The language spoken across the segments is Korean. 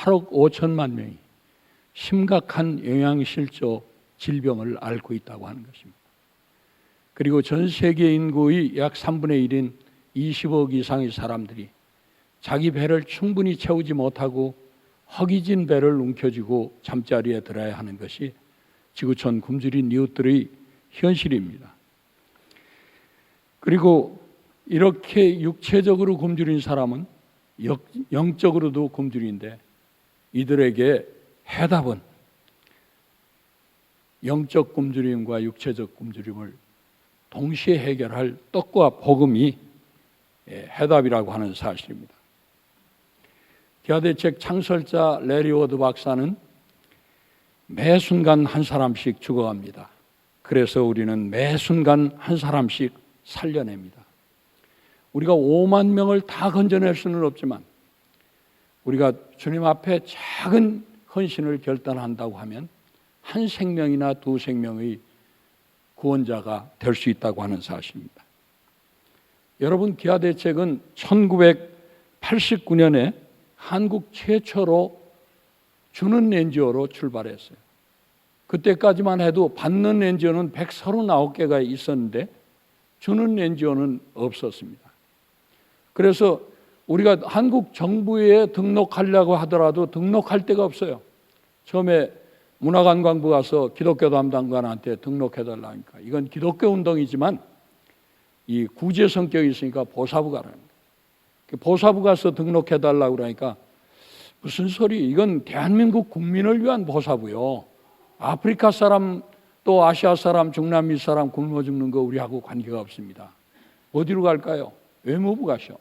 8억 5천만 명이 심각한 영양실조 질병을 앓고 있다고 하는 것입니다. 그리고 전 세계 인구의 약 3분의 1인 20억 이상의 사람들이 자기 배를 충분히 채우지 못하고 허기진 배를 움켜쥐고 잠자리에 들어야 하는 것이 지구촌 굶주린 이웃들의 현실입니다. 그리고 이렇게 육체적으로 굶주린 사람은 영적으로도 굶주린데, 이들에게 해답은 영적 굶주림과 육체적 굶주림을 동시에 해결할 떡과 복음이 해답이라고 하는 사실입니다. 기아대책 창설자 레리 워드 박사는 매 순간 한 사람씩 죽어갑니다. 그래서 우리는 매 순간 한 사람씩 살려냅니다. 우리가 5만 명을 다 건져낼 수는 없지만 우리가 주님 앞에 작은 헌신을 결단한다고 하면 한 생명이나 두 생명의 구원자가 될 수 있다고 하는 사실입니다. 여러분, 기아대책은 1989년에 한국 최초로 주는 NGO로 출발했어요. 그때까지만 해도 받는 NGO는 139개가 있었는데 주는 NGO는 없었습니다. 그래서 우리가 한국 정부에 등록하려고 하더라도 등록할 데가 없어요. 처음에 문화관광부 가서 기독교 담당관한테 등록해달라 하니까 이건 기독교 운동이지만 이 구제 성격이 있으니까 보사부 가라는 거예요. 보사부 가서 등록해달라고 그러니까 무슨 소리, 이건 대한민국 국민을 위한 보사부요. 아프리카 사람 또 아시아 사람 중남미 사람 굶어 죽는 거 우리하고 관계가 없습니다. 어디로 갈까요? 외무부 가셔.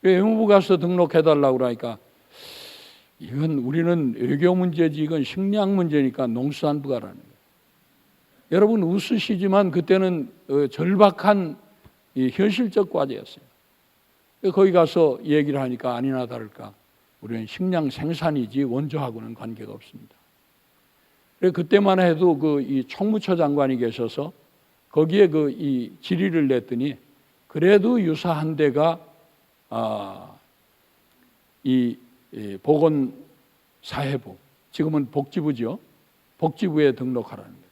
외무부 가서 등록해달라고 그러니까 이건 우리는 외교 문제지 이건 식량 문제니까 농수산부 가라는 거예요. 여러분 웃으시지만 그때는 절박한 이 현실적 과제였어요. 거기 가서 얘기를 하니까 아니나 다를까 우리는 식량 생산이지 원조하고는 관계가 없습니다. 그때만 해도 이 총무처 장관이 계셔서 거기에 이 질의를 냈더니 그래도 유사한 데가 이 보건사회부, 지금은 복지부죠. 복지부에 등록하라는 거예요.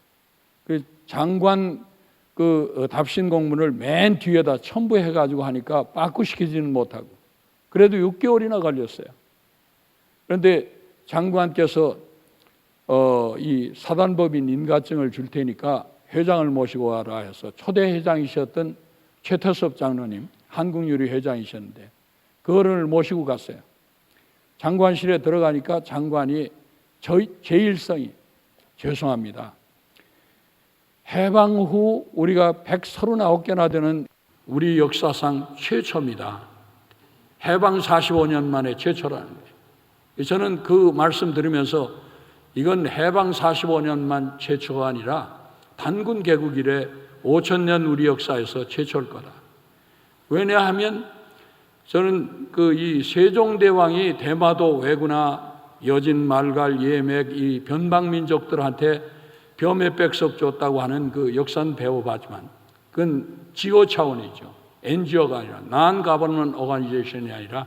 그 장관 답신 공문을 맨 뒤에다 첨부해가지고 하니까 빠꾸시키지는 못하고 그래도 6개월이나 걸렸어요. 그런데 장관께서 이 사단법인 인가증을 줄 테니까 회장을 모시고 와라 해서 초대 회장이셨던 최태섭 장로님, 한국유리 회장이셨는데 그거를 모시고 갔어요. 장관실에 들어가니까 장관이 제1성이 죄송합니다. 해방 후 우리가 139개나 되는 우리 역사상 최초입니다. 해방 45년 만에 최초라는 거예요. 저는 그 말씀 들으면서 이건 해방 45년만 최초가 아니라 단군 개국 이래 5,000년 우리 역사에서 최초일 거다. 왜냐하면 저는 이 세종대왕이 대마도 왜구나 여진 말갈 예맥 이 변방민족들한테 벼매백석 줬다고 하는 그 역사는 배워봤지만 그건 지오 차원이죠. NGO가 아니라 Non-Government Organization이 아니라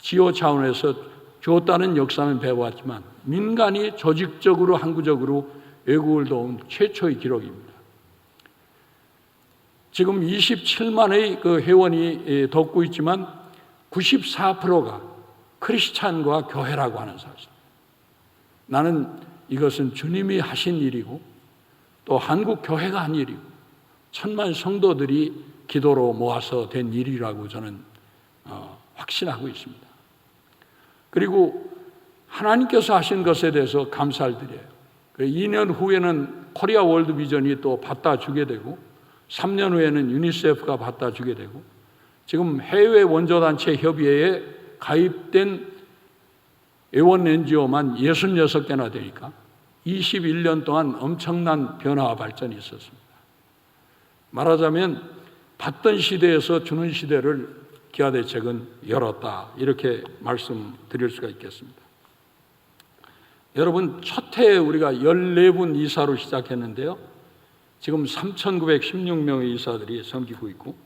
지오 차원에서 줬다는 역사는 배워왔지만 민간이 조직적으로 항구적으로 외국을 도운 최초의 기록입니다. 지금 27만의 그 회원이 돕고 있지만 94%가 크리스찬과 교회라고 하는 사실. 나는 이것은 주님이 하신 일이고 또 한국 교회가 한 일이고 천만 성도들이 기도로 모아서 된 일이라고 저는 확신하고 있습니다. 그리고 하나님께서 하신 것에 대해서 감사를 드려요. 2년 후에는 코리아 월드 비전이 또 받다 주게 되고 3년 후에는 유니세프가 받다 주게 되고 지금 해외 원조단체 협의회에 가입된 애원 NGO만 66개나 되니까 21년 동안 엄청난 변화와 발전이 있었습니다. 말하자면 받던 시대에서 주는 시대를 기아대책은 열었다, 이렇게 말씀드릴 수가 있겠습니다. 여러분, 첫 해에 우리가 14분 이사로 시작했는데요, 지금 3,916명의 이사들이 섬기고 있고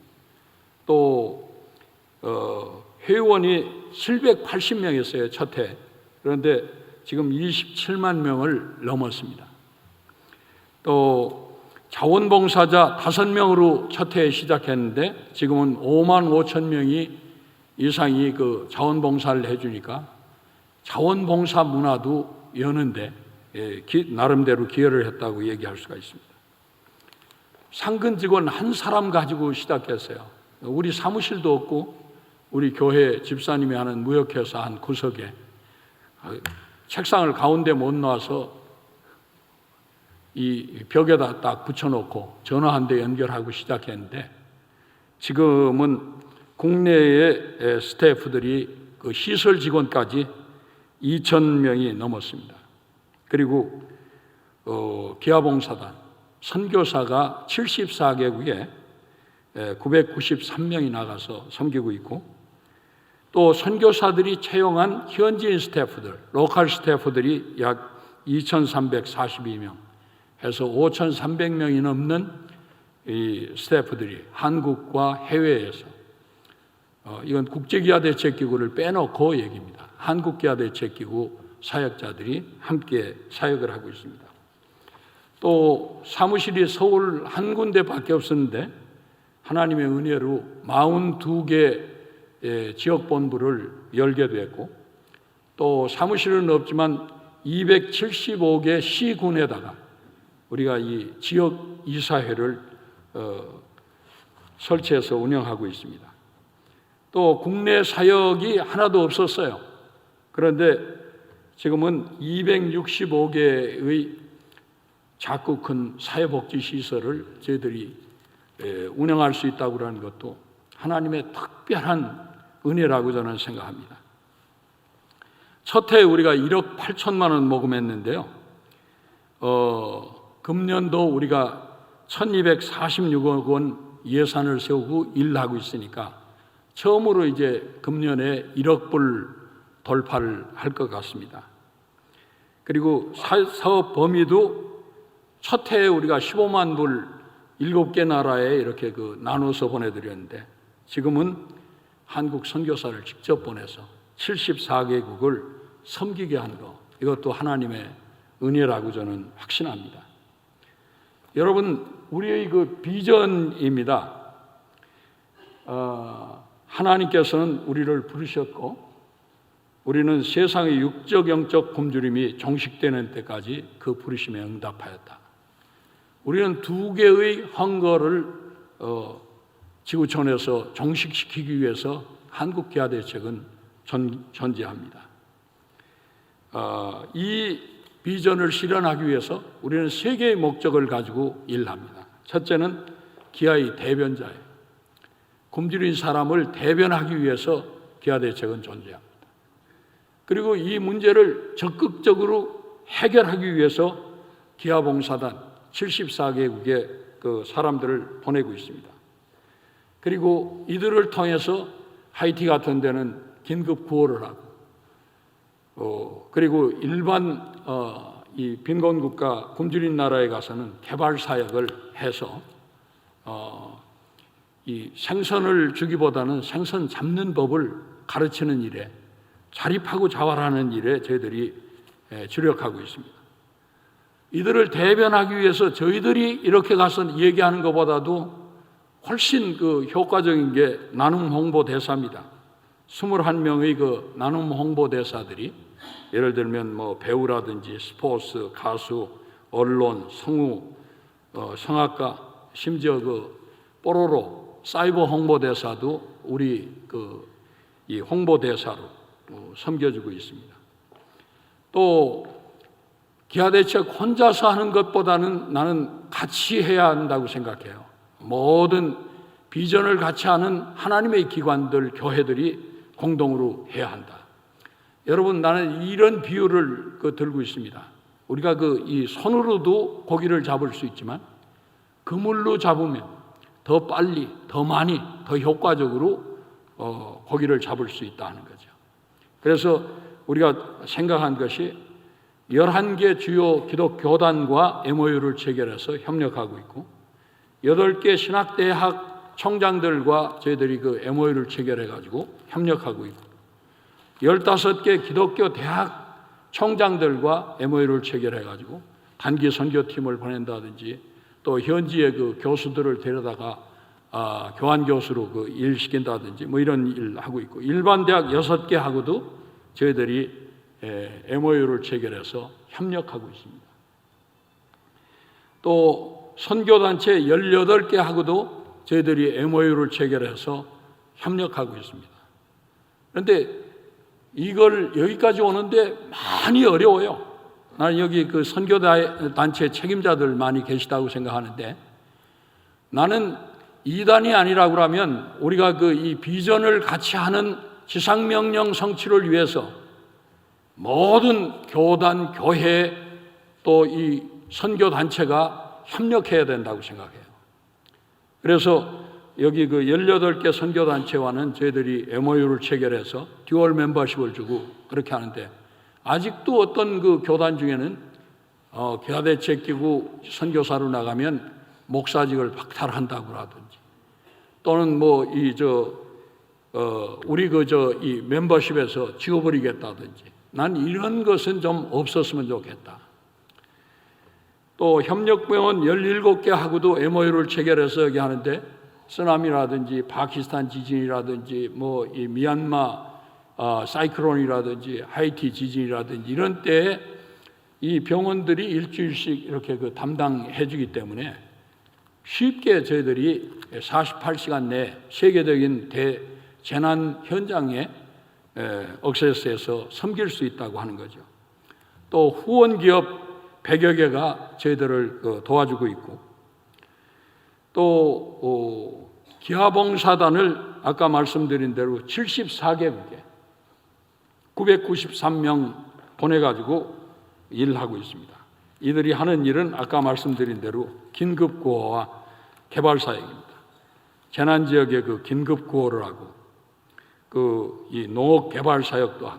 또 회원이 780명이었어요. 첫 해. 그런데 지금 27만 명을 넘었습니다. 또 자원봉사자 5명으로 첫 해에 시작했는데 지금은 5만 5천 명이 이상이 그 자원봉사를 해주니까 자원봉사 문화도 여는데 나름대로 기여를 했다고 얘기할 수가 있습니다. 상근 직원 한 사람 가지고 시작했어요. 우리 사무실도 없고 우리 교회 집사님이 하는 무역회사 한 구석에 책상을 가운데 못 놔서 이 벽에다 딱 붙여놓고 전화 한 대 연결하고 시작했는데 지금은 국내의 스태프들이 그 시설 직원까지 2,000명이 넘었습니다. 그리고 기아봉사단, 선교사가 74개국에 993명이 나가서 섬기고 있고 또 선교사들이 채용한 현지인 스태프들, 로컬 스태프들이 약 2,342명 해서 5,300명이 넘는 이 스태프들이 한국과 해외에서 이건 국제기아대책기구를 빼놓고 얘기입니다. 한국기아대책기구 사역자들이 함께 사역을 하고 있습니다. 또 사무실이 서울 한 군데밖에 없었는데 하나님의 은혜로 42개 지역본부를 열게 됐고 또 사무실은 없지만 275개 시군에다가 우리가 이 지역 이사회를 설치해서 운영하고 있습니다. 또 국내 사역이 하나도 없었어요. 그런데 지금은 265개의 작고 큰 사회복지시설을 저희들이 운영할 수 있다고 하는 것도 하나님의 특별한 은혜라고 저는 생각합니다. 첫 해에 우리가 1억 8천만 원 모금했는데요. 금년도 우리가 1246억 원 예산을 세우고 일하고 있으니까 처음으로 이제 금년에 1억 불 돌파를 할 것 같습니다. 그리고 사업 범위도 첫 해에 우리가 15만 불 7개 나라에 이렇게 나눠서 보내드렸는데 지금은 한국 선교사를 직접 보내서 74개국을 섬기게 한 것, 이것도 하나님의 은혜라고 저는 확신합니다. 여러분, 우리의 그 비전입니다. 하나님께서는 우리를 부르셨고 우리는 세상의 육적 영적 굶주림이 종식되는 때까지 그 부르심에 응답하였다. 우리는 2개의 헌거를 지구촌에서 종식시키기 위해서 한국기아대책은 존재합니다. 이 비전을 실현하기 위해서 우리는 3개의 목적을 가지고 일합니다. 첫째는 기아의 대변자예요. 굶주린 사람을 대변하기 위해서 기아대책은 존재합니다. 그리고 이 문제를 적극적으로 해결하기 위해서 기아봉사단 74개국의 그 사람들을 보내고 있습니다. 그리고 이들을 통해서 하이티 같은 데는 긴급 구호를 하고 그리고 일반 이 빈곤국가 굶주린 나라에 가서는 개발 사역을 해서 이 생선을 주기보다는 생선 잡는 법을 가르치는 일에 자립하고 자활하는 일에 저희들이 주력하고 있습니다. 이들을 대변하기 위해서 저희들이 이렇게 가서 얘기하는 것보다도 훨씬 효과적인 게 나눔 홍보 대사입니다. 21명의 그 나눔 홍보 대사들이 예를 들면 뭐 배우라든지 스포츠, 가수, 언론, 성우, 성악가, 심지어 뽀로로 사이버 홍보 대사도 우리 이 홍보 대사로 섬겨주고 있습니다. 또 기아대책 혼자서 하는 것보다는 나는 같이 해야 한다고 생각해요. 모든 비전을 같이 하는 하나님의 기관들, 교회들이 공동으로 해야 한다. 여러분, 나는 이런 비유를 들고 있습니다. 우리가 이 손으로도 고기를 잡을 수 있지만 그물로 잡으면 더 빨리, 더 많이, 더 효과적으로 고기를 잡을 수 있다는 거죠. 그래서 우리가 생각한 것이 11개 주요 기독교단과 MOU를 체결해서 협력하고 있고 8개 신학대학 총장들과 저희들이 MOU를 체결해가지고 협력하고 있고 15개 기독교 대학 총장들과 MOU를 체결해가지고 단기 선교팀을 보낸다든지 또 현지의 그 교수들을 데려다가 교환 교수로 그 일 시킨다든지 뭐 이런 일 하고 있고, 일반 대학 6개하고도 저희들이 MOU를 체결해서 협력하고 있습니다. 또 선교단체 18개하고도 저희들이 MOU를 체결해서 협력하고 있습니다. 그런데 이걸 여기까지 오는데 많이 어려워요. 나는 여기 그 선교단체 책임자들 많이 계시다고 생각하는데, 나는 이단이 아니라고 그러면 우리가 그 이 비전을 같이 하는 지상명령 성취를 위해서 모든 교단, 교회 또 이 선교단체가 협력해야 된다고 생각해요. 그래서 여기 그 18개 선교단체와는 저희들이 MOU를 체결해서 듀얼 멤버십을 주고 그렇게 하는데, 아직도 어떤 그 교단 중에는 교대체기구 선교사로 나가면 목사직을 박탈한다고 하든지, 또는 뭐 우리 이 멤버십에서 지워버리겠다든지, 난 이런 것은 좀 없었으면 좋겠다. 또 협력병원 17개하고도 MOU를 체결해서 여기 하는데, 쓰나미라든지 파키스탄 지진이라든지 뭐 이 미얀마 사이클론이라든지 하이티 지진이라든지 이런 때에 이 병원들이 일주일씩 이렇게 그 담당해 주기 때문에 쉽게 저희들이 48시간 내에 세계적인 재난 현장에 억세스에서 섬길 수 있다고 하는 거죠. 또 후원 기업 100여 개가 저희들을 도와주고 있고, 또 기아봉사단을 아까 말씀드린 대로 74개국에 993명 보내가지고 일하고 있습니다. 이들이 하는 일은 아까 말씀드린 대로 긴급구호와 개발사역입니다. 재난지역의 그 긴급구호를 하고, 이 농업개발사역도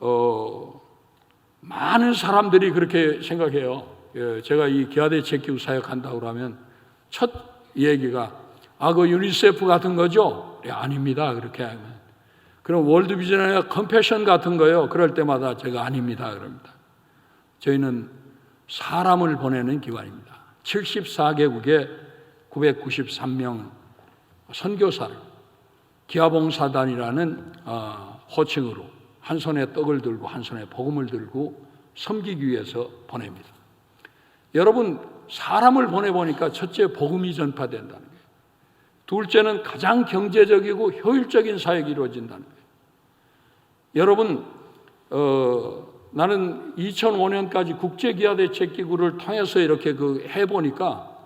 하고, 많은 사람들이 그렇게 생각해요. 제가 이 기아대책기구 사역한다고 그러면 첫 얘기가 그 유니세프 같은 거죠? 네, 아닙니다. 그렇게 하면. 그럼 월드비전이나 컴패션 같은 거요? 그럴 때마다 제가 아닙니다. 그럽니다. 저희는 사람을 보내는 기관입니다. 74개국에 993명 선교사를 기아봉사단이라는 호칭으로 한 손에 떡을 들고 한 손에 복음을 들고 섬기기 위해서 보냅니다. 여러분, 사람을 보내보니까 첫째 복음이 전파된다는 거예요. 둘째는 가장 경제적이고 효율적인 사역이 이루어진다는 거예요. 여러분, 나는 2005년까지 국제기아대책기구를 통해서 이렇게 해보니까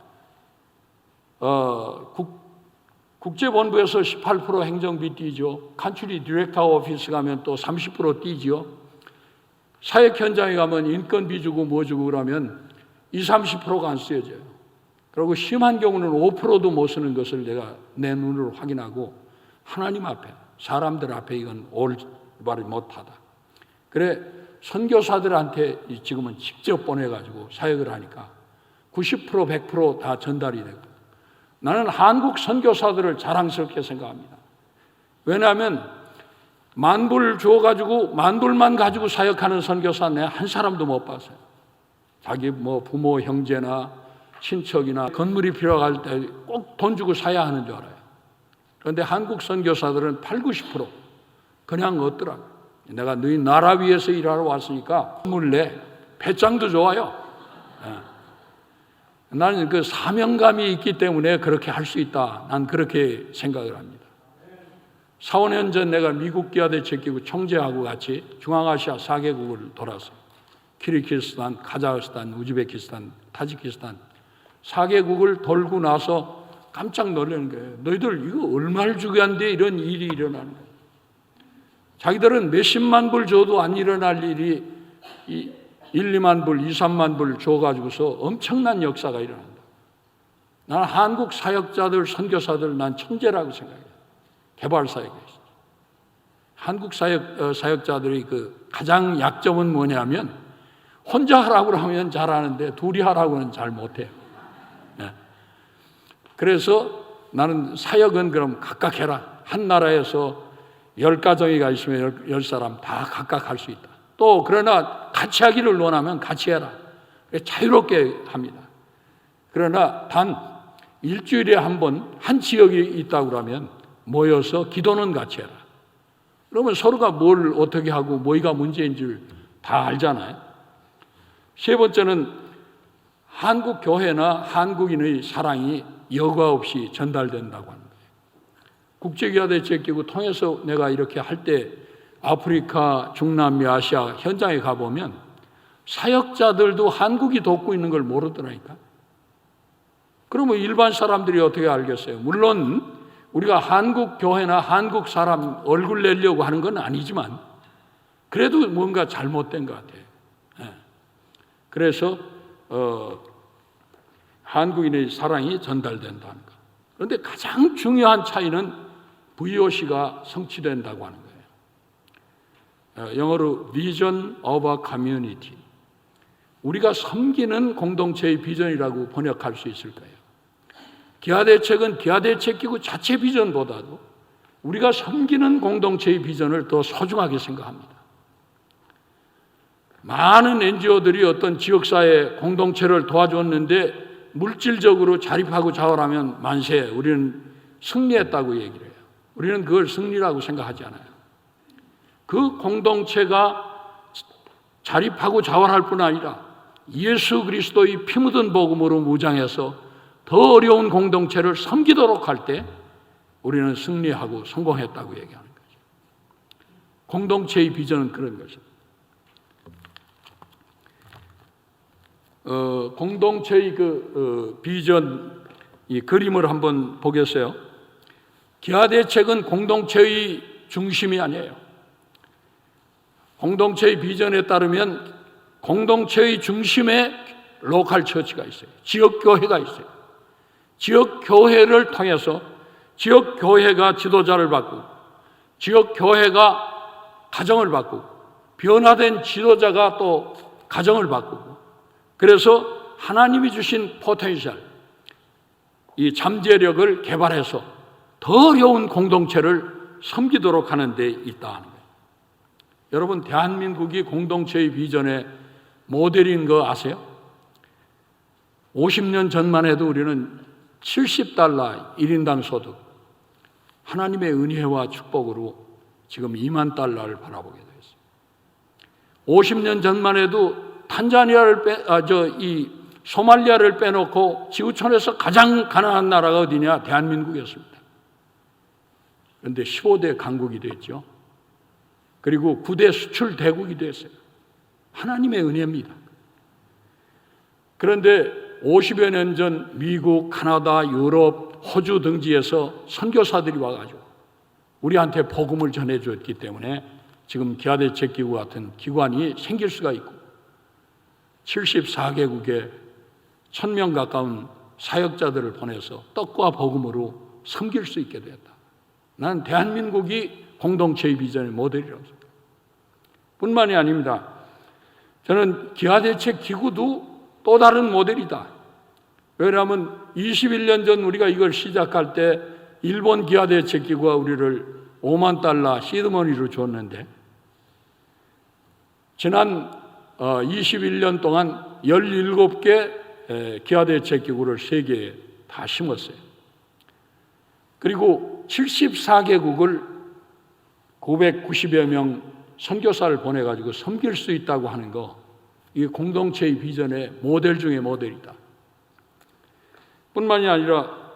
국제본부에서 18% 행정비 띄죠. 칸츄리 디렉터 오피스 가면 또 30% 띄죠. 사역 현장에 가면 인건비 주고 뭐 주고 그러면 20-30%가 안 쓰여져요. 그리고 심한 경우는 5%도 못 쓰는 것을 내가 내 눈으로 확인하고, 하나님 앞에, 사람들 앞에 이건 올바르 못하다. 그래 선교사들한테 지금은 직접 보내가지고 사역을 하니까 90% 100% 다 전달이 되고, 나는 한국 선교사들을 자랑스럽게 생각합니다. 왜냐하면 만불 주어가지고 만불만 가지고 사역하는 선교사 내가 한 사람도 못 봤어요. 자기 뭐 부모 형제나 친척이나 건물이 필요할 때 꼭 돈 주고 사야 하는 줄 알아요. 그런데 한국 선교사들은 80-90% 그냥 얻더라고요. 내가 너희 나라 위에서 일하러 왔으니까 선물 내, 배짱도 좋아요. 나는 그 사명감이 있기 때문에 그렇게 할 수 있다. 난 그렇게 생각을 합니다. 4-5년 전 내가 미국 기아대책기구 총재하고 같이 중앙아시아 4개국을 돌았어요. 키르기스탄, 카자흐스탄, 우즈베키스탄, 타지키스탄 4개국을 돌고 나서 깜짝 놀라는 거예요. 너희들 이거 얼마를 주고 한데 이런 일이 일어나는 거예요. 자기들은 몇십만 불 줘도 안 일어날 일이 1-2만 불, 2-3만 불 줘가지고서 엄청난 역사가 일어난다. 나는 한국 사역자들, 선교사들 난 천재라고 생각해요. 개발사역에 있어요. 한국 사역자들의 그 가장 약점은 뭐냐면 혼자 하라고 하면 잘하는데 둘이 하라고는 잘 못해요. 네. 그래서 나는 사역은 그럼 각각 해라. 한 나라에서 10가정이가 있으면 10사람 다 각각 할 수 있다. 또 그러나 같이 하기를 원하면 같이 해라. 자유롭게 합니다. 그러나 단 일주일에 한 번 한 지역이 있다고 그러면 모여서 기도는 같이 해라. 그러면 서로가 뭘 어떻게 하고 뭐가 문제인 줄 다 알잖아요. 세 번째는 한국 교회나 한국인의 사랑이 여과 없이 전달된다고 하는 거예요. 국제기아대책기구 통해서 내가 이렇게 할 때 아프리카, 중남미, 아시아 현장에 가보면 사역자들도 한국이 돕고 있는 걸 모르더라니까. 그러면 일반 사람들이 어떻게 알겠어요? 물론 우리가 한국 교회나 한국 사람 얼굴 내려고 하는 건 아니지만 그래도 뭔가 잘못된 것 같아요. 그래서 한국인의 사랑이 전달된다는 것. 그런데 가장 중요한 차이는 VOC가 성취된다고 하는 거예요. 영어로 Vision of a Community. 우리가 섬기는 공동체의 비전이라고 번역할 수 있을 거예요. 기아대책은 기아대책기구 자체 비전보다도 우리가 섬기는 공동체의 비전을 더 소중하게 생각합니다. 많은 NGO들이 어떤 지역사회 공동체를 도와줬는데 물질적으로 자립하고 자활하면 만세, 우리는 승리했다고 얘기를 해요. 우리는 그걸 승리라고 생각하지 않아요. 그 공동체가 자립하고 자활할 뿐 아니라 예수 그리스도의 피 묻은 복음으로 무장해서 더 어려운 공동체를 섬기도록 할 때 우리는 승리하고 성공했다고 얘기하는 거죠. 공동체의 비전은 그런 것입니다. 공동체의 비전 이 그림을 한번 보겠어요. 기아대책은 공동체의 중심이 아니에요. 공동체의 비전에 따르면 공동체의 중심에 로컬 처치가 있어요. 지역교회가 있어요. 지역교회를 통해서 지역교회가 지도자를 바꾸고 지역교회가 가정을 바꾸고 변화된 지도자가 또 가정을 바꾸고 그래서 하나님이 주신 포텐셜, 이 잠재력을 개발해서 더 어려운 공동체를 섬기도록 하는 데 있다는 거예요. 여러분, 대한민국이 공동체의 비전의 모델인 거 아세요? 50년 전만 해도 우리는 $70 1인당 소득, 하나님의 은혜와 축복으로 지금 $2만 바라보게 되었어요. 50년 전만 해도 소말리아를 빼놓고 지구촌에서 가장 가난한 나라가 어디냐? 대한민국이었습니다. 그런데 15대 강국이 됐죠. 그리고 9대 수출 대국이 됐어요. 하나님의 은혜입니다. 그런데 50여 년 전 미국, 카나다, 유럽, 호주 등지에서 선교사들이 와가지고 우리한테 복음을 전해줬기 때문에 지금 기아대책기구 같은 기관이 생길 수가 있고 74개국에 1000명 가까운 사역자들을 보내서 떡과 복음으로 섬길 수 있게 되었다. 나는 대한민국이 공동체의 비전의 모델이라고 생각합니다. 뿐만이 아닙니다. 저는 기아대책기구도 또 다른 모델이다. 왜냐하면 21년 전 우리가 이걸 시작할 때 일본 기아대책기구가 우리를 $5만 시드머니로 줬는데 지난 21년 동안 17개 기아대책기구를 세계에 다 심었어요. 그리고 74개국을 990여 명 선교사를 보내가지고 섬길 수 있다고 하는 거, 이게 공동체의 비전의 모델 중의 모델이다. 뿐만이 아니라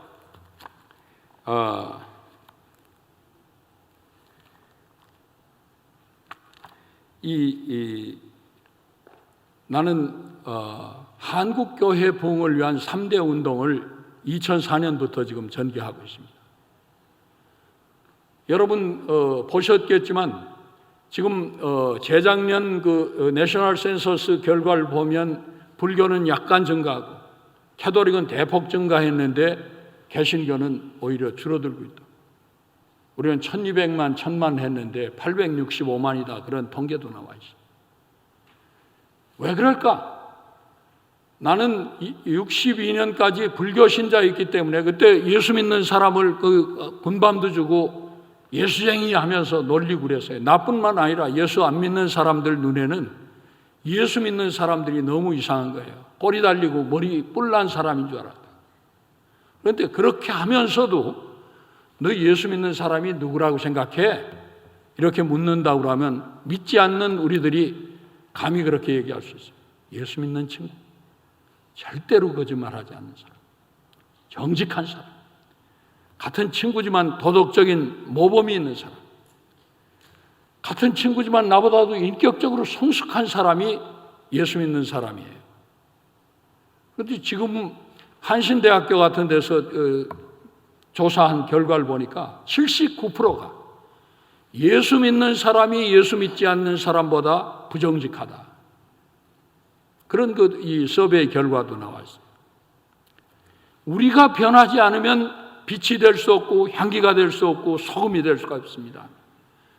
나는 한국교회 부흥을 위한 3대 운동을 2004년부터 지금 전개하고 있습니다. 여러분 보셨겠지만 지금 재작년 내셔널 센서스 결과를 보면 불교는 약간 증가하고 캐톨릭은 대폭 증가했는데 개신교는 오히려 줄어들고 있다. 우리는 1200만, 1000만 했는데 865만이다. 그런 통계도 나와 있어. 왜 그럴까? 나는 62년까지 불교 신자였기 때문에 그때 예수 믿는 사람을 군밤도 주고 예수쟁이 하면서 놀리고 그랬어요. 나뿐만 아니라 예수 안 믿는 사람들 눈에는 예수 믿는 사람들이 너무 이상한 거예요. 꼬리 달리고 머리 뿔난 사람인 줄 알았다. 그런데 그렇게 하면서도 너 예수 믿는 사람이 누구라고 생각해? 이렇게 묻는다고 하면 믿지 않는 우리들이 감히 그렇게 얘기할 수 있어요. 예수 믿는 친구, 절대로 거짓말하지 않는 사람, 정직한 사람, 같은 친구지만 도덕적인 모범이 있는 사람, 같은 친구지만 나보다도 인격적으로 성숙한 사람이 예수 믿는 사람이에요. 그런데 지금 한신대학교 같은 데서 조사한 결과를 보니까 79%가 예수 믿는 사람이 예수 믿지 않는 사람보다 부정직하다. 그런 이 서베이 결과도 나와 있어요. 우리가 변하지 않으면 빛이 될 수 없고 향기가 될 수 없고 소금이 될 수가 없습니다.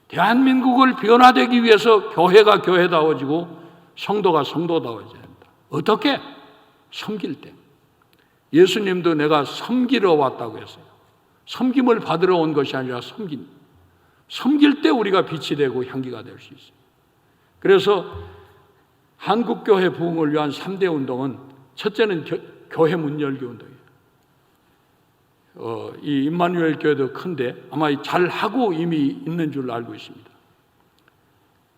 대한민국을 변화되기 위해서 교회가 교회다워지고 성도가 성도다워져야 된다. 어떻게? 섬길 때. 예수님도 내가 섬기러 왔다고 했어요. 섬김을 받으러 온 것이 아니라 섬길 때 우리가 빛이 되고 향기가 될 수 있어요. 그래서 한국교회 부흥을 위한 3대 운동은 첫째는 교회 문 열기 운동이에요. 이 임마누엘 교회도 큰데 아마 잘하고 이미 있는 줄 알고 있습니다.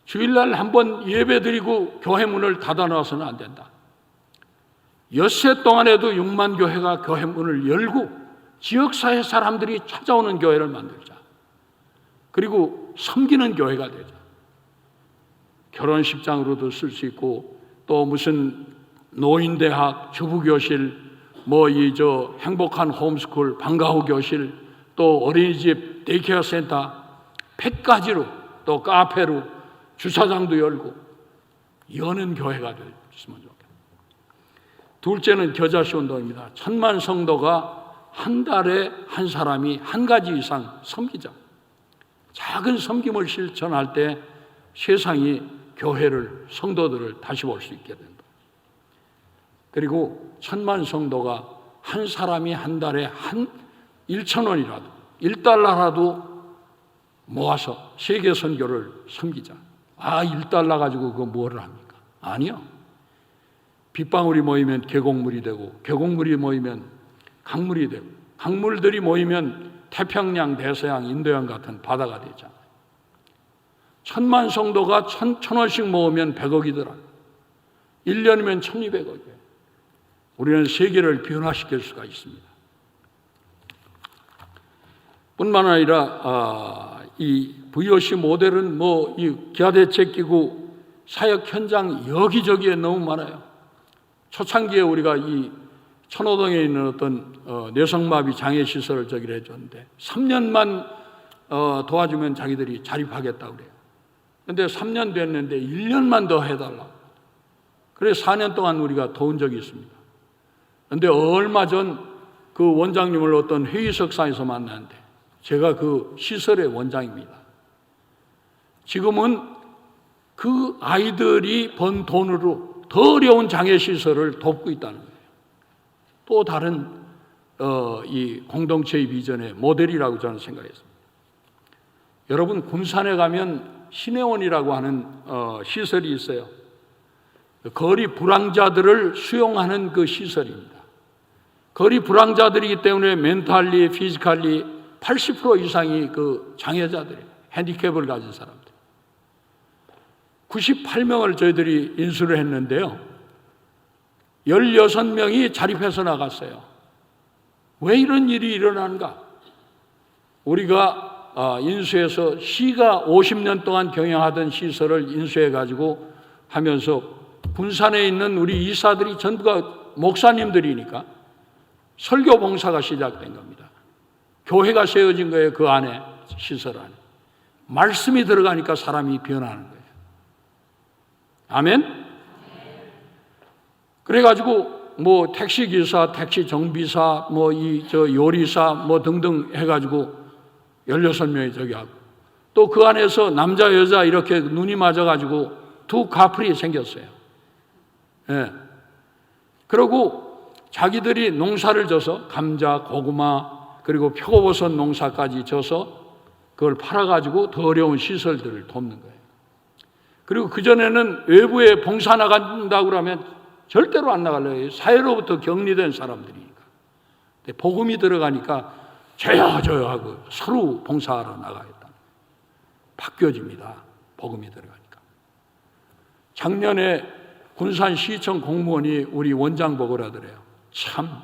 주일날 한번 예배 드리고 교회 문을 닫아놔서는 안 된다. 엿새 동안에도 6만 교회가 교회 문을 열고 지역사회 사람들이 찾아오는 교회를 만들자. 그리고 섬기는 교회가 되자. 결혼식장으로도 쓸 수 있고 또 무슨 노인대학, 주부교실, 행복한 홈스쿨, 방과후 교실, 또 어린이집, 데이케어 센터 100가지로 또 카페로 주차장도 열고 여는 교회가 됐으면 좋겠다. 둘째는 겨자씨 운동입니다. 1000만 성도가 한 달에 한 사람이 한 가지 이상 섬기자. 작은 섬김을 실천할 때 세상이 교회를, 성도들을 다시 볼 수 있게 된다. 그리고 1000만 성도가 한 사람이 한 달에 한 1,000원이라도 1달러라도 모아서 세계 선교를 섬기자. 1달러 가지고 그거 뭐를 합니까? 아니요. 빗방울이 모이면 계곡물이 되고 계곡물이 모이면 강물이 되고 강물들이 모이면 태평양, 대서양, 인도양 같은 바다가 되잖아요. 1000만 성도가 1,000원씩 모으면 100억이더라. 1년이면 1,200억이에요. 우리는 세계를 변화시킬 수가 있습니다. 뿐만 아니라 이 VOC 모델은 이 기아대책기구 사역 현장 여기저기에 너무 많아요. 초창기에 우리가 이 천호동에 있는 어떤 뇌성마비 장애 시설을 저기를 해줬는데 3년만 도와주면 자기들이 자립하겠다고 그래요. 그런데 3년 됐는데 1년만 더 해달라고. 그래서 4년 동안 우리가 도운 적이 있습니다. 그런데 얼마 전 그 원장님을 어떤 회의석상에서 만났는데 제가 그 시설의 원장입니다. 지금은 그 아이들이 번 돈으로 더 어려운 장애시설을 돕고 있다는 거예요. 또 다른 이 공동체의 비전의 모델이라고 저는 생각했습니다. 여러분, 군산에 가면 신혜원이라고 하는 시설이 있어요. 거리 불황자들을 수용하는 그 시설입니다. 거리 불황자들이기 때문에 멘탈리, 피지컬리 80% 이상이 그 장애자들이에요. 핸디캡을 가진 사람들. 98명을 저희들이 인수를 했는데요. 16명이 자립해서 나갔어요. 왜 이런 일이 일어나는가? 우리가 인수해서 시가 50년 동안 경영하던 시설을 인수해가지고 하면서 군산에 있는 우리 이사들이 전부가 목사님들이니까 설교 봉사가 시작된 겁니다. 교회가 세워진 거예요. 그 안에, 시설 안에. 말씀이 들어가니까 사람이 변하는 거예요. 아멘? 그래가지고 택시기사, 택시 정비사, 요리사 등등 해가지고 16명이 저기 하고 또 그 안에서 남자 여자 이렇게 눈이 맞아가지고 2 카플이 생겼어요. 예. 그리고 자기들이 농사를 져서 감자, 고구마 그리고 표고버섯 농사까지 져서 그걸 팔아가지고 더 어려운 시설들을 돕는 거예요. 그리고 그전에는 외부에 봉사 나간다고 그러면 절대로 안 나갈래요. 사회로부터 격리된 사람들이니까. 근데 복음이 들어가니까 저요 하고 서로 봉사하러 나가겠다. 바뀌어집니다. 복음이 들어가니까. 작년에 군산시청 공무원이 우리 원장 보고를 하더래요. 참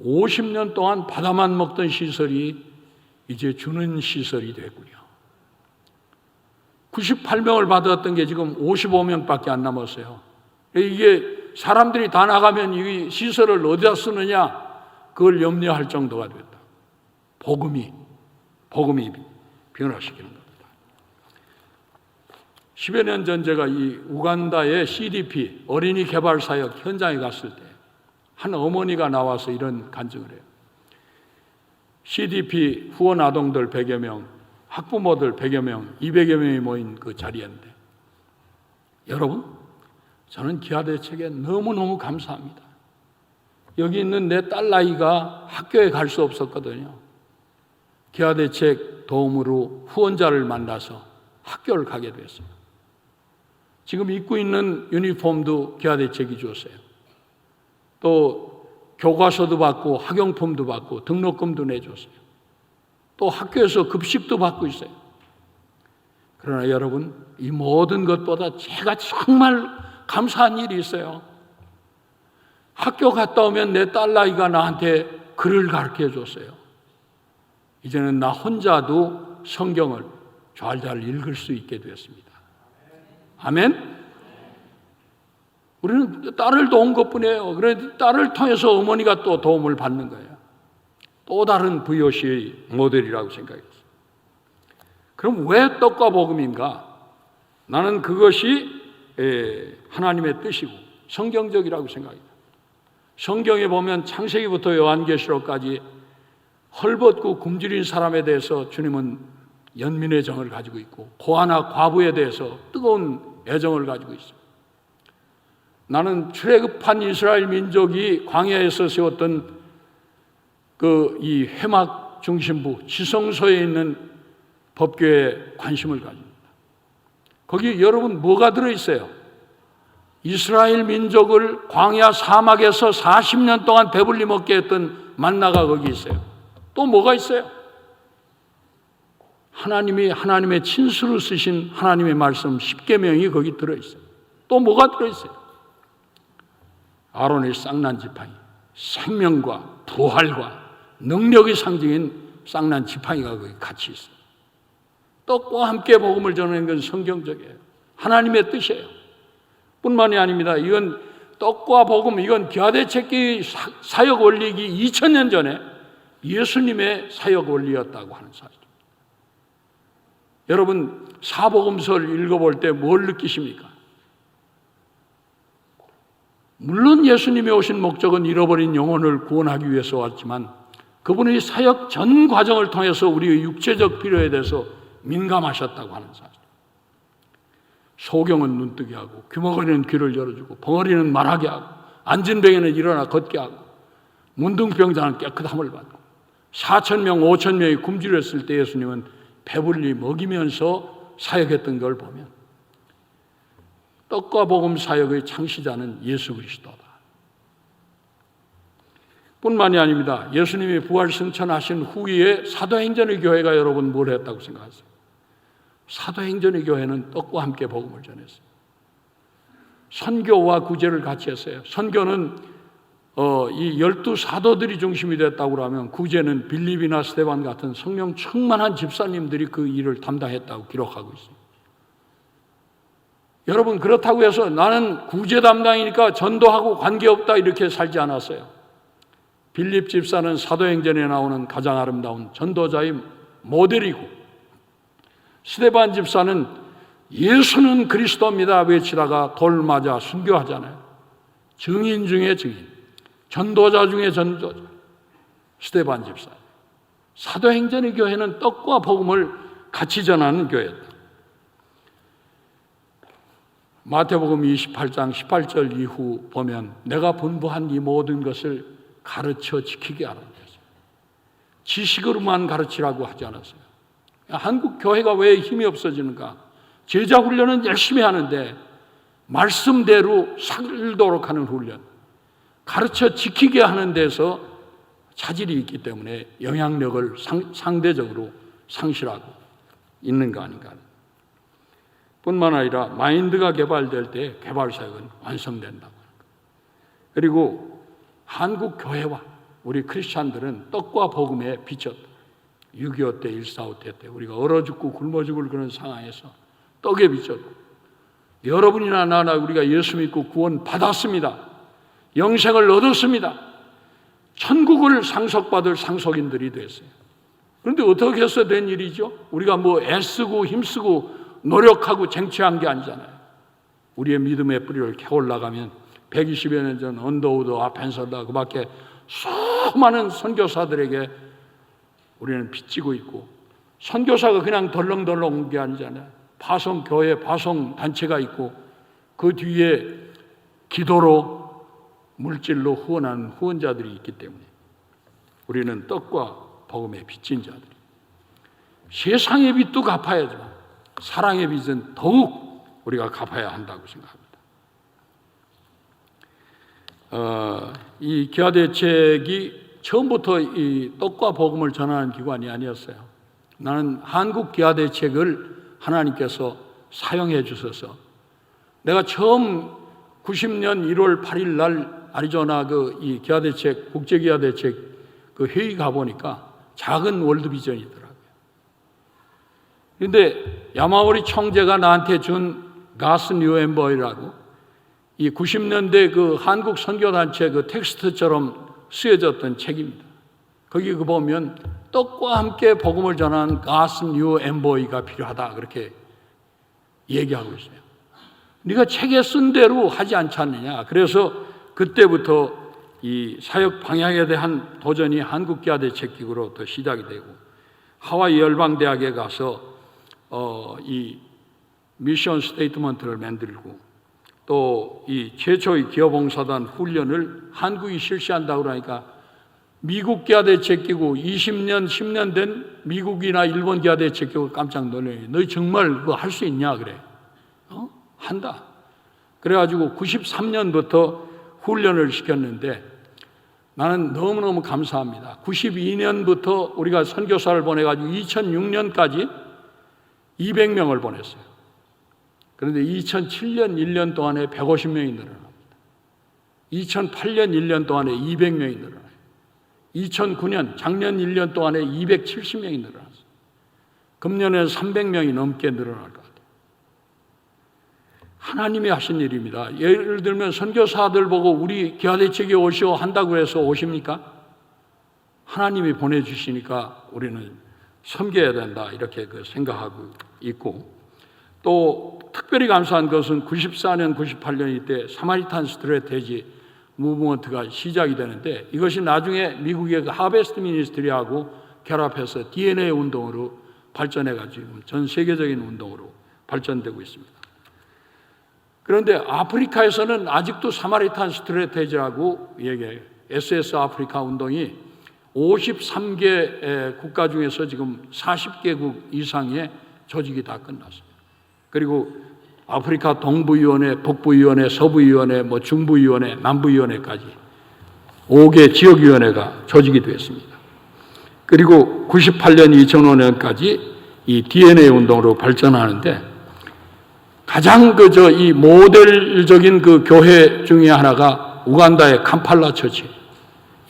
50년 동안 바다만 먹던 시설이 이제 주는 시설이 됐군요. 98명을 받았던 게 지금 55명밖에 안 남았어요. 이게 사람들이 다 나가면 이 시설을 어디다 쓰느냐 그걸 염려할 정도가 됐다. 복음이 변화시키는 겁니다. 10여 년 전 제가 이 우간다의 CDP 어린이 개발 사역 현장에 갔을 때 한 어머니가 나와서 이런 간증을 해요. CDP 후원 아동들 100여 명, 학부모들 100여 명, 200여 명이 모인 그 자리였는데 여러분, 저는 기아대책에 너무너무 감사합니다. 여기 있는 내 딸 나이가 학교에 갈 수 없었거든요. 기아대책 도움으로 후원자를 만나서 학교를 가게 됐어요. 지금 입고 있는 유니폼도 기아대책이 줬어요. 또 교과서도 받고 학용품도 받고 등록금도 내줬어요. 또 학교에서 급식도 받고 있어요. 그러나 여러분, 이 모든 것보다 제가 정말 감사한 일이 있어요. 학교 갔다 오면 내 딸 나이가 나한테 글을 가르쳐 줬어요. 이제는 나 혼자도 성경을 잘 읽을 수 있게 되었습니다. 아멘? 우리는 딸을 도운 것뿐이에요. 그런데 딸을 통해서 어머니가 또 도움을 받는 거예요. 또 다른 VOC의 모델이라고 생각했어요. 그럼 왜 떡과 복음인가? 나는 그것이 하나님의 뜻이고 성경적이라고 생각합니다. 성경에 보면 창세기부터 요한계시록까지 헐벗고 굶주린 사람에 대해서 주님은 연민의 정을 가지고 있고 고아나 과부에 대해서 뜨거운 애정을 가지고 있습니다. 나는 출애굽한 이스라엘 민족이 광야에서 세웠던 이 회막 중심부 지성소에 있는 법궤에 관심을 가집니다. 거기 여러분 뭐가 들어있어요? 이스라엘 민족을 광야 사막에서 40년 동안 배불리 먹게 했던 만나가 거기 있어요. 또 뭐가 있어요? 하나님이 하나님의 친수로 쓰신 하나님의 말씀 10계명이 거기 들어있어요. 또 뭐가 들어있어요? 아론의 쌍난 지팡이, 생명과 부활과 능력의 상징인 쌍난 지팡이가 거기 같이 있어요. 떡과 함께 복음을 전하는 건 성경적이에요. 하나님의 뜻이에요. 뿐만이 아닙니다. 이건 떡과 복음, 이건 기아대책기 사역 원리기 2000년 전에 예수님의 사역 원리였다고 하는 사실. 여러분, 사복음서를 읽어볼 때 뭘 느끼십니까? 물론 예수님이 오신 목적은 잃어버린 영혼을 구원하기 위해서 왔지만 그분의 사역 전 과정을 통해서 우리의 육체적 필요에 대해서 민감하셨다고 하는 사실. 소경은 눈뜨게 하고 귀머거리는 귀를 열어주고 벙어리는 말하게 하고 앉은 병에는 일어나 걷게 하고 문둥병자는 깨끗함을 받고 4,000명, 5,000명이 굶주렸을 때 예수님은 배불리 먹이면서 사역했던 걸 보면 떡과 복음 사역의 창시자는 예수 그리스도다. 뿐만이 아닙니다. 예수님이 부활 승천하신 후에 사도행전의 교회가 여러분 뭘 했다고 생각하세요? 사도행전의 교회는 떡과 함께 복음을 전했어요. 선교와 구제를 같이 했어요. 선교는 이 12사도들이 중심이 됐다고 하면 구제는 빌립이나 스데반 같은 성령 충만한 집사님들이 그 일을 담당했다고 기록하고 있습니다. 여러분, 그렇다고 해서 나는 구제 담당이니까 전도하고 관계없다 이렇게 살지 않았어요. 빌립 집사는 사도행전에 나오는 가장 아름다운 전도자의 모델이고 스데반 집사는 예수는 그리스도입니다 외치다가 돌 맞아 순교하잖아요. 증인 중에 증인, 전도자 중에 전도자, 스데반 집사. 사도행전의 교회는 떡과 복음을 같이 전하는 교회다. 마태복음 28장 18절 이후 보면 내가 분부한 이 모든 것을 가르쳐 지키게 하라고 했어요. 지식으로만 가르치라고 하지 않았어요. 한국 교회가 왜 힘이 없어지는가? 제자 훈련은 열심히 하는데 말씀대로 살도록 하는 훈련, 가르쳐 지키게 하는 데서 차질이 있기 때문에 영향력을 상대적으로 상실하고 있는 거 아닌가. 뿐만 아니라 마인드가 개발될 때 개발 사역은 완성된다고. 그리고 한국 교회와 우리 크리스찬들은 떡과 복음에 비쳤다. 6.25 때, 1.45 때 우리가 얼어 죽고 굶어 죽을 그런 상황에서 떡에 비쳤고, 여러분이나 나나 우리가 예수 믿고 구원 받았습니다. 영생을 얻었습니다. 천국을 상속받을 상속인들이 됐어요. 그런데 어떻게 해서 된 일이죠? 우리가 뭐 애쓰고 힘쓰고 노력하고 쟁취한 게 아니잖아요. 우리의 믿음의 뿌리를 캐올라가면 120여 년 전 언더우드 아펜서다 그 밖에 수많은 선교사들에게 우리는 빚지고 있고, 선교사가 그냥 덜렁덜렁 온 게 아니잖아요. 파송교회, 파송단체가 있고 그 뒤에 기도로 물질로 후원하는 후원자들이 있기 때문에 우리는 떡과 복음에 빚진 자들이, 세상의 빚도 갚아야지만 사랑의 빚은 더욱 우리가 갚아야 한다고 생각합니다. 이 기아대책이 처음부터 이 떡과 복음을 전하는 기관이 아니었어요. 나는 한국 기아대책을 하나님께서 사용해 주셔서, 내가 처음 90년 1월 8일 날 아리조나 이 기아대책, 국제기아대책 그 회의 가보니까 작은 월드비전이더라고요. 그런데 야마모리 총재가 나한테 준 가스 뉴엠버이라고 이 90년대 그 한국 선교단체 그 텍스트처럼 쓰여졌던 책입니다. 거기 그 보면 떡과 함께 복음을 전하는 가스 뉴엠버이가 필요하다 그렇게 얘기하고 있어요. 네가 책에 쓴 대로 하지 않지 않느냐. 그래서 그때부터 이 사역 방향에 대한 도전이 한국기아대책 기구로부터 시작이 되고, 하와이 열방대학에 가서 이 미션 스테이트먼트를 만들고, 또 이 최초의 기업봉사단 훈련을 한국이 실시한다고 그러니까 미국 기아대책 기구 20년, 10년 된 미국이나 일본 기아대책 기구 깜짝 놀래요. 너희 정말 그거 할 수 있냐 그래. 한다. 그래가지고 93년부터 훈련을 시켰는데 나는 너무너무 감사합니다. 92년부터 우리가 선교사를 보내가지고 2006년까지 200명을 보냈어요. 그런데 2007년 1년 동안에 150명이 늘어납니다. 2008년 1년 동안에 200명이 늘어나요. 2009년 작년 1년 동안에 270명이 늘어났어요. 금년에는 300명이 넘게 늘어날 것 같아요. 하나님이 하신 일입니다. 예를 들면 선교사들 보고 우리 기아대책에 오시오 한다고 해서 오십니까? 하나님이 보내주시니까 우리는 섬겨야 된다 이렇게 생각하고 있고, 또 특별히 감사한 것은 94년, 98년 이때 사마리탄 스트래테지 무브먼트가 시작이 되는데, 이것이 나중에 미국의 하베스트 미니스트리하고 결합해서 DNA 운동으로 발전해가지고 전 세계적인 운동으로 발전되고 있습니다. 그런데 아프리카에서는 아직도 사마리탄 스트래테지라고 얘기해요. SS 아프리카 운동이 53개 국가 중에서 지금 40개국 이상의 조직이 다 끝났어요. 그리고 아프리카 동부위원회, 북부위원회, 서부위원회, 중부위원회, 남부위원회까지 5개 지역위원회가 조직이 됐습니다. 그리고 98년, 2005년까지 이 DNA 운동으로 발전하는데, 가장 이 모델적인 그 교회 중에 하나가 우간다의 캄팔라 처치.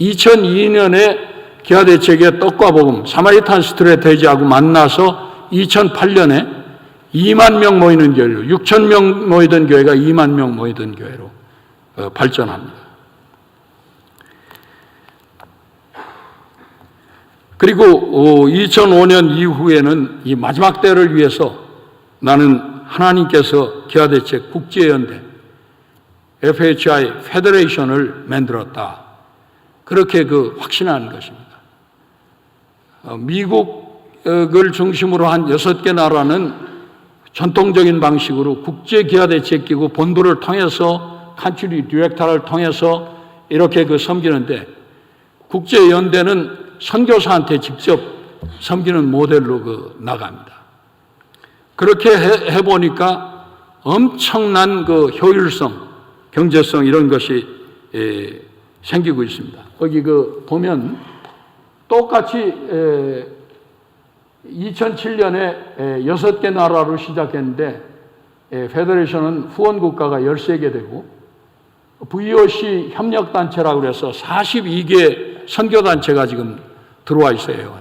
2002년에 기아대책의 떡과 복음, 사마리탄 스트래테지하고 만나서 2008년에 2만 명 모이는 교회로, 6천 명 모이던 교회가 2만 명 모이던 교회로 발전합니다. 그리고 2005년 이후에는 이 마지막 때를 위해서 나는 하나님께서 기아대책 국제연대 FHI 페더레이션을 만들었다. 그렇게 확신한 것입니다. 미국을 중심으로 한 6개 나라는 전통적인 방식으로 국제기아대책기구 본부를 통해서 칸츄리 디렉터를 통해서 이렇게 섬기는데, 국제연대는 선교사한테 직접 섬기는 모델로 나갑니다. 그렇게 해보니까 엄청난 효율성, 경제성 이런 것이 생기고 있습니다. 거기 보면 똑같이 2007년에 6개 나라로 시작했는데 페더레이션은 후원국가가 13개 되고 VOC 협력단체라고 해서 42개 선교단체가 지금 들어와 있어요.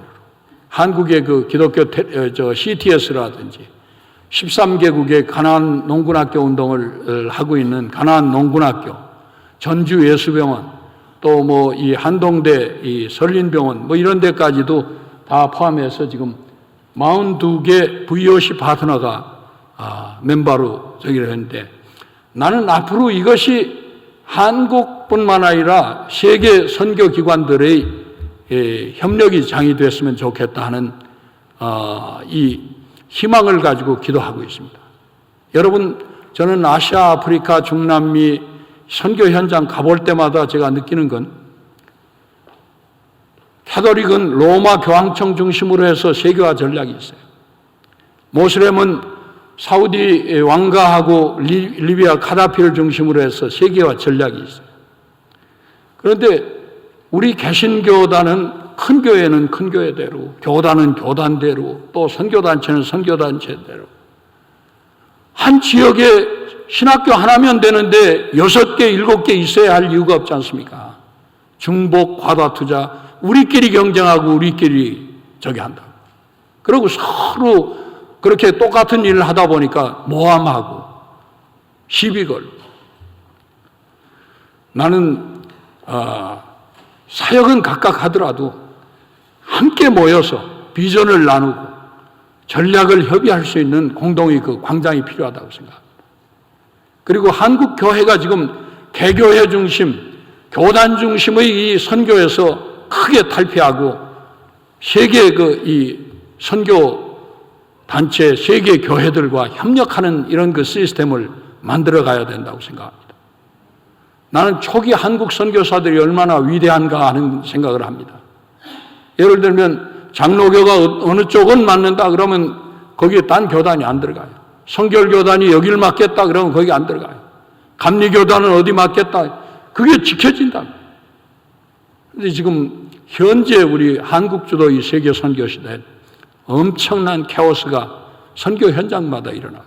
한국의 기독교 CTS라든지 13개국의 가나안 농군학교 운동을 하고 있는 가나안 농군학교, 전주 예수병원, 또 이 한동대 이 설린병원 이런 데까지도 다 포함해서 지금 42개 VOC 파트너가 멤버로 저기를 했는데, 나는 앞으로 이것이 한국뿐만 아니라 세계 선교기관들의 협력이 장이 됐으면 좋겠다 하는 이 희망을 가지고 기도하고 있습니다. 여러분, 저는 아시아, 아프리카, 중남미 선교 현장 가볼 때마다 제가 느끼는 건, 캐톨릭은 로마 교황청 중심으로 해서 세계화 전략이 있어요. 모슬렘은 사우디 왕가하고 리비아 카다피를 중심으로 해서 세계화 전략이 있어요. 그런데 우리 개신교단은 큰 교회는 큰 교회대로, 교단은 교단대로, 또 선교단체는 선교단체대로, 한 지역에 신학교 하나면 되는데 6개, 7개 있어야 할 이유가 없지 않습니까? 중복, 과다 투자, 우리끼리 경쟁하고 우리끼리 저기 한다. 그리고 서로 그렇게 똑같은 일을 하다 보니까 모함하고 시비 걸고. 나는 사역은 각각 하더라도 함께 모여서 비전을 나누고 전략을 협의할 수 있는 공동의 광장이 필요하다고 생각합니다. 그리고 한국 교회가 지금 개교회 중심, 교단 중심의 이 선교에서 크게 탈피하고 세계 이 선교 단체, 세계 교회들과 협력하는 이런 시스템을 만들어 가야 된다고 생각합니다. 나는 초기 한국 선교사들이 얼마나 위대한가 하는 생각을 합니다. 예를 들면 장로교가 어느 쪽은 맡는다 그러면 거기에 딴 교단이 안 들어가요. 성결교단이 여길 맡겠다 그러면 거기 안 들어가요. 감리교단은 어디 맡겠다, 그게 지켜진다. 그런데 지금 현재 우리 한국 주도의 세계 선교 시대에 엄청난 케오스가 선교 현장마다 일어나고,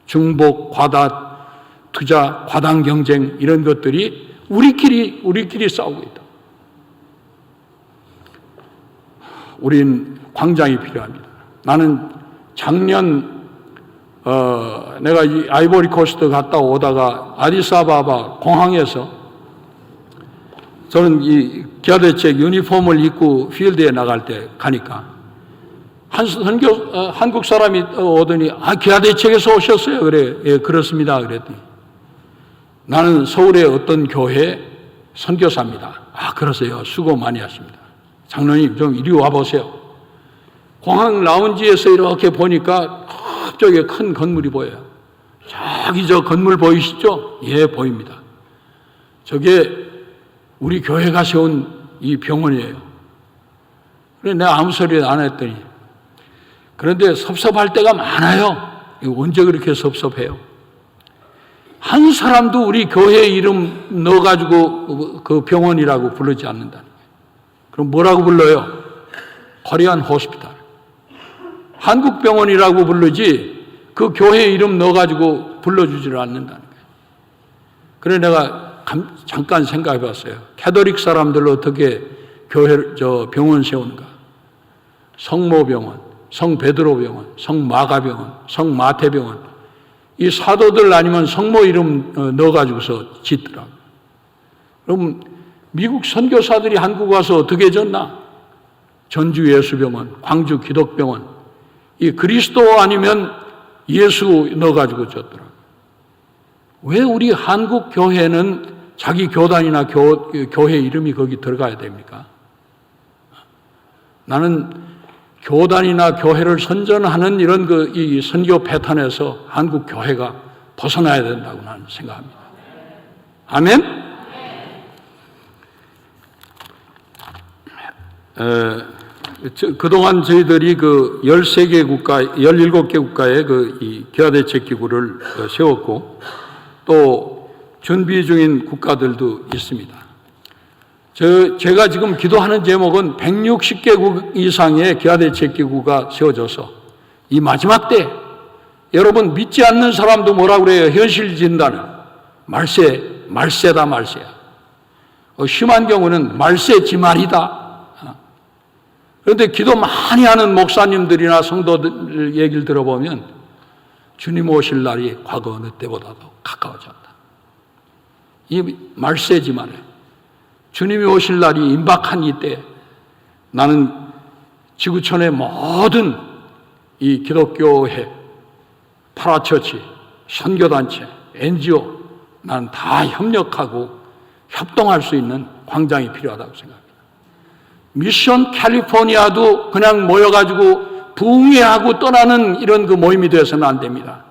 중복, 과다, 투자, 과당 경쟁 이런 것들이 우리끼리 싸우고 있다. 우린 광장이 필요합니다. 나는 작년 내가 이 아이보리 코스트 갔다 오다가 아디스아바바 공항에서, 저는 이 기아대책 유니폼을 입고 필드에 나갈 때 가니까 한국 사람이 오더니 기아대책에서 오셨어요? 그래. 예, 그렇습니다. 그랬더니 나는 서울의 어떤 교회 선교사입니다. 그러세요. 수고 많이 하십니다. 장로님 좀 이리 와보세요. 공항 라운지에서 이렇게 보니까 저쪽에 큰 건물이 보여요. 저기 저 건물 보이시죠? 예, 보입니다. 저게 우리 교회가 세운 이 병원이에요. 그래 내가 아무 소리 안 했더니, 그런데 섭섭할 때가 많아요. 언제 그렇게 섭섭해요? 한 사람도 우리 교회 이름 넣어가지고 그 병원이라고 부르지 않는다는 거예요. 그럼 뭐라고 불러요? 코리안 호스피탈. 한국 병원이라고 부르지 그 교회 이름 넣어가지고 불러주지를 않는다는 거예요. 그래 내가 잠깐 생각해 봤어요. 캐톨릭 사람들 어떻게 병원 세우는가? 성모병원, 성베드로병원, 성마가병원, 성마태병원, 이 사도들 아니면 성모 이름 넣어가지고서 짓더라고요. 그럼 미국 선교사들이 한국 와서 어떻게 졌나? 전주 예수병원, 광주 기독병원, 이 그리스도 아니면 예수 넣어가지고 졌더라고요. 왜 우리 한국 교회는 자기 교단이나 교회 이름이 거기 들어가야 됩니까? 나는 교단이나 교회를 선전하는 이런 이 선교 패턴에서 한국 교회가 벗어나야 된다고 나는 생각합니다. 아멘? 그동안 저희들이 그 13개 국가, 17개 국가의 이 기아대책기구를 세웠고 또 준비 중인 국가들도 있습니다. 제가 지금 기도하는 제목은 160개국 이상의 기아대책기구가 세워져서 이 마지막 때 여러분 믿지 않는 사람도 뭐라 그래요? 현실 진단은 말세다 말세야. 심한 경우는 말세지말이다. 그런데 기도 많이 하는 목사님들이나 성도들 얘기를 들어보면 주님 오실 날이 과거 어느 때보다도 가까워졌다. 이 말세지말이에요. 주님이 오실 날이 임박한 이때 나는 지구촌의 모든 이 기독교회, 파라처치, 선교단체, NGO 난 다 협력하고 협동할 수 있는 광장이 필요하다고 생각합니다. 미션 캘리포니아도 그냥 모여가지고 붕괴하고 떠나는 이런 그 모임이 되어서는 안 됩니다.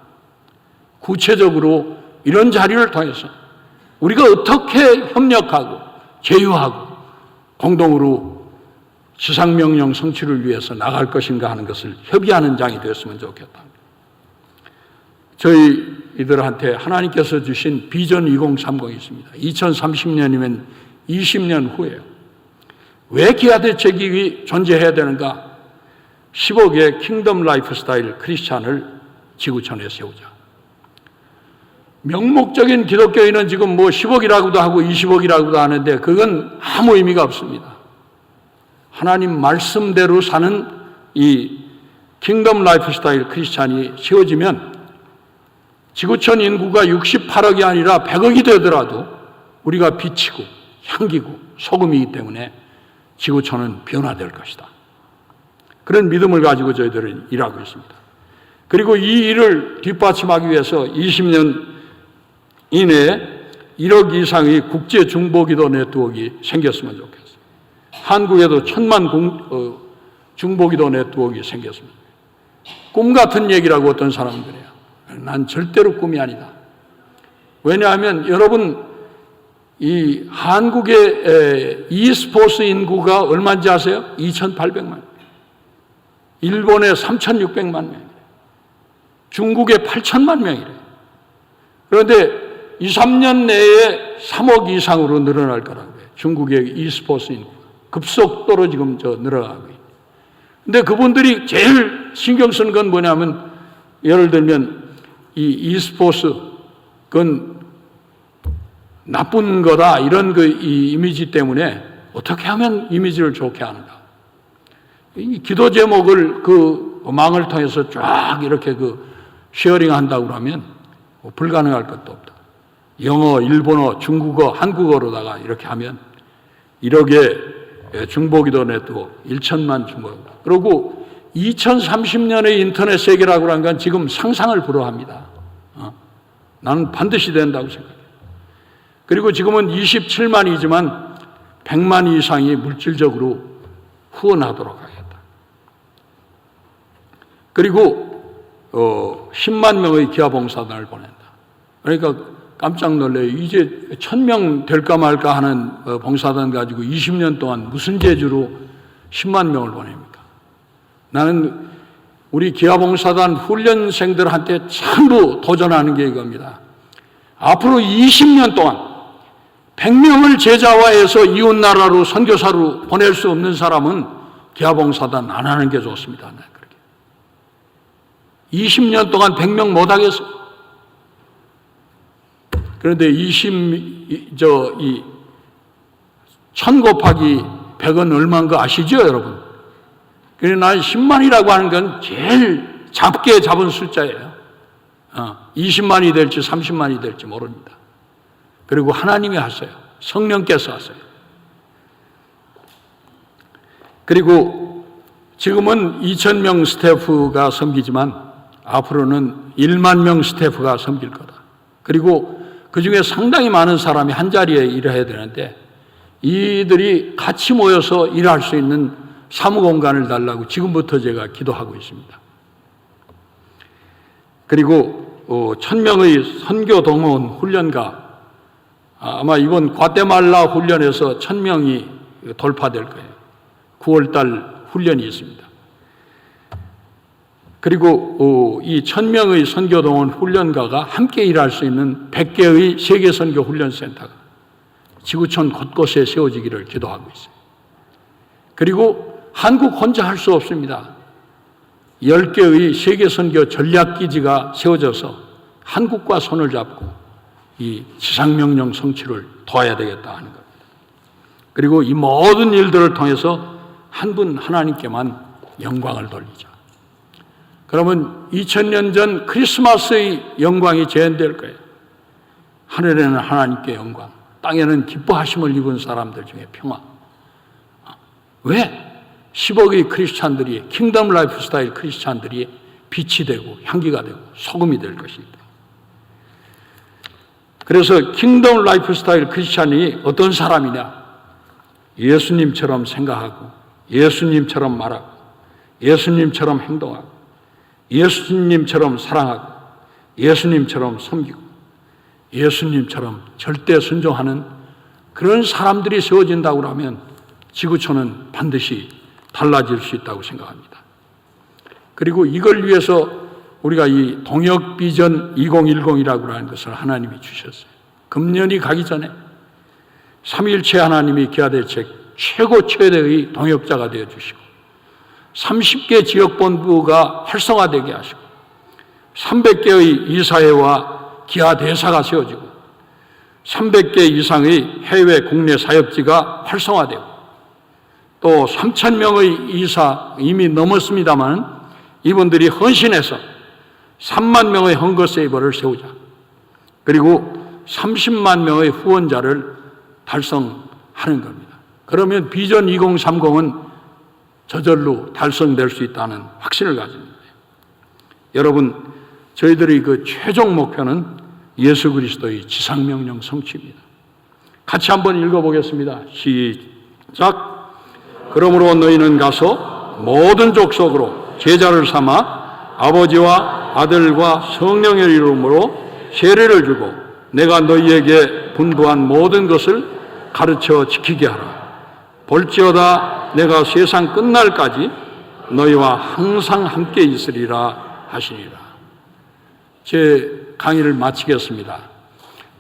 구체적으로 이런 자리를 통해서 우리가 어떻게 협력하고 제휴하고 공동으로 지상명령 성취를 위해서 나갈 것인가 하는 것을 협의하는 장이 되었으면 좋겠다. 저희들한테 하나님께서 주신 비전 2030이 있습니다. 2030년이면 20년 후에요. 왜 기아대책이 존재해야 되는가? 10억의 킹덤 라이프스타일 크리스찬을 지구촌에 세우자. 명목적인 기독교인은 지금 뭐 10억이라고도 하고 20억이라고도 하는데 그건 아무 의미가 없습니다. 하나님 말씀대로 사는 이 킹덤 라이프스타일 크리스찬이 세워지면 지구촌 인구가 68억이 아니라 100억이 되더라도 우리가 빛이고 향기고 소금이기 때문에 지구촌은 변화될 것이다. 그런 믿음을 가지고 저희들은 일하고 있습니다. 그리고 이 일을 뒷받침하기 위해서 20년 이내에 1억 이상의 국제 중보기도 네트워크가 생겼으면 좋겠어요. 한국에도 1000만 중보기도 네트워크가 생겼습니다. 꿈 같은 얘기라고 어떤 사람들이 해요. 난 절대로 꿈이 아니다. 왜냐하면 여러분 이 한국의 e스포츠 인구가 얼마인지 아세요? 2,800만. 일본에 3,600만 명이래. 중국에 8천만 명이래. 그런데 2, 3년 내에 3억 이상으로 늘어날 거라고 해요. 중국의 e스포츠 인구가 급속도로 지금 늘어가고 있어요. 근데 그분들이 제일 신경 쓰는 건 뭐냐면 예를 들면 이 e스포츠 그건 나쁜 거다 이런 이 이미지 때문에 어떻게 하면 이미지를 좋게 하는가? 이 기도 제목을 그 망을 통해서 쫙 이렇게 쉐어링한다고 그러면 불가능할 것도 없다. 영어, 일본어, 중국어, 한국어로다가 이렇게 하면 1억의 중보기도 네트워크 1천만 중보기도. 그리고 2030년의 인터넷 세계라고 하는 건 지금 상상을 불허합니다. 나는 반드시 된다고 생각해요. 그리고 지금은 27만이지만 100만 이상이 물질적으로 후원하도록 하겠다. 그리고 10만 명의 기아봉사단을 보낸다. 그러니까 깜짝 놀래요. 이제 1000명 될까 말까 하는 봉사단 가지고 20년 동안 무슨 재주로 10만 명을 보냅니까? 나는 우리 기아봉사단 훈련생들한테 전부 도전하는 게 이겁니다. 앞으로 20년 동안 100명을 제자화해서 이웃나라로 선교사로 보낼 수 없는 사람은 기아봉사단 안 하는 게 좋습니다. 20년 동안 100명 못 하겠어요. 그런데 1000 곱하기 100은 얼마인 거 아시죠, 여러분? 그래서 난 10만이라고 하는 건 제일 작게 잡은 숫자예요. 20만이 될지 30만이 될지 모릅니다. 그리고 하나님이 하세요. 성령께서 하세요. 그리고 지금은 2000명 스태프가 섬기지만 앞으로는 1만 명 스태프가 섬길 거다. 그리고 그 중에 상당히 많은 사람이 한 자리에 일해야 되는데 이들이 같이 모여서 일할 수 있는 사무공간을 달라고 지금부터 제가 기도하고 있습니다. 그리고 1000명의 선교 동원 훈련가 아마 이번 과테말라 훈련에서 1000명이 돌파될 거예요. 9월달 훈련이 있습니다. 그리고 이 1000명의 선교동원 훈련가가 함께 일할 수 있는 100개의 세계선교 훈련센터가 지구촌 곳곳에 세워지기를 기도하고 있어요. 그리고 한국 혼자 할 수 없습니다. 10개의 세계선교 전략기지가 세워져서 한국과 손을 잡고 이 지상명령 성취를 도와야 되겠다 하는 겁니다. 그리고 이 모든 일들을 통해서 한 분 하나님께만 영광을 돌리자. 그러면 2000년 전 크리스마스의 영광이 재현될 거예요. 하늘에는 하나님께 영광, 땅에는 기뻐하심을 입은 사람들 중에 평화. 왜? 10억의 크리스찬들이, 킹덤 라이프 스타일 크리스찬들이 빛이 되고 향기가 되고 소금이 될 것입니다. 그래서 킹덤 라이프 스타일 크리스찬이 어떤 사람이냐? 예수님처럼 생각하고, 예수님처럼 말하고, 예수님처럼 행동하고, 예수님처럼 사랑하고, 예수님처럼 섬기고, 예수님처럼 절대 순종하는 그런 사람들이 세워진다고 하면 지구촌은 반드시 달라질 수 있다고 생각합니다. 그리고 이걸 위해서 우리가 이 동역 비전 2010이라고 하는 것을 하나님이 주셨어요. 금년이 가기 전에 삼위일체 하나님이 기아대책 최고 최대의 동역자가 되어주시고 30개 지역본부가 활성화되게 하시고 300개의 이사회와 기아대사가 세워지고 300개 이상의 해외 국내 사역지가 활성화되고 또 3,000명의 이사 이미 넘었습니다만 이분들이 헌신해서 3만 명의 헝거세이버를 세우자. 그리고 30만 명의 후원자를 달성하는 겁니다. 그러면 비전 2030은 저절로 달성될 수 있다는 확신을 가집니다. 여러분, 저희들의 그 최종 목표는 예수 그리스도의 지상명령 성취입니다. 같이 한번 읽어보겠습니다. 시작. 그러므로 너희는 가서 모든 족속으로 제자를 삼아 아버지와 아들과 성령의 이름으로 세례를 주고 내가 너희에게 분부한 모든 것을 가르쳐 지키게 하라. 볼지어다 내가 세상 끝날까지 너희와 항상 함께 있으리라 하시니라. 제 강의를 마치겠습니다.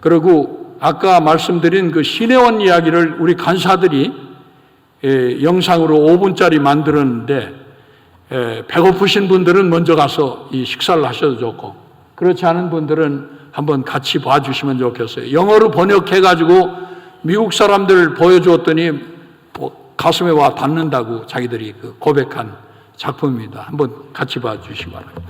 그리고 아까 말씀드린 그 시내원 이야기를 우리 간사들이 영상으로 5분짜리 만들었는데 배고프신 분들은 먼저 가서 이 식사를 하셔도 좋고 그렇지 않은 분들은 한번 같이 봐주시면 좋겠어요. 영어로 번역해가지고 미국 사람들 보여주었더니 가슴에 와 닿는다고 자기들이 고백한 작품입니다. 한번 같이 봐주시기 바랍니다.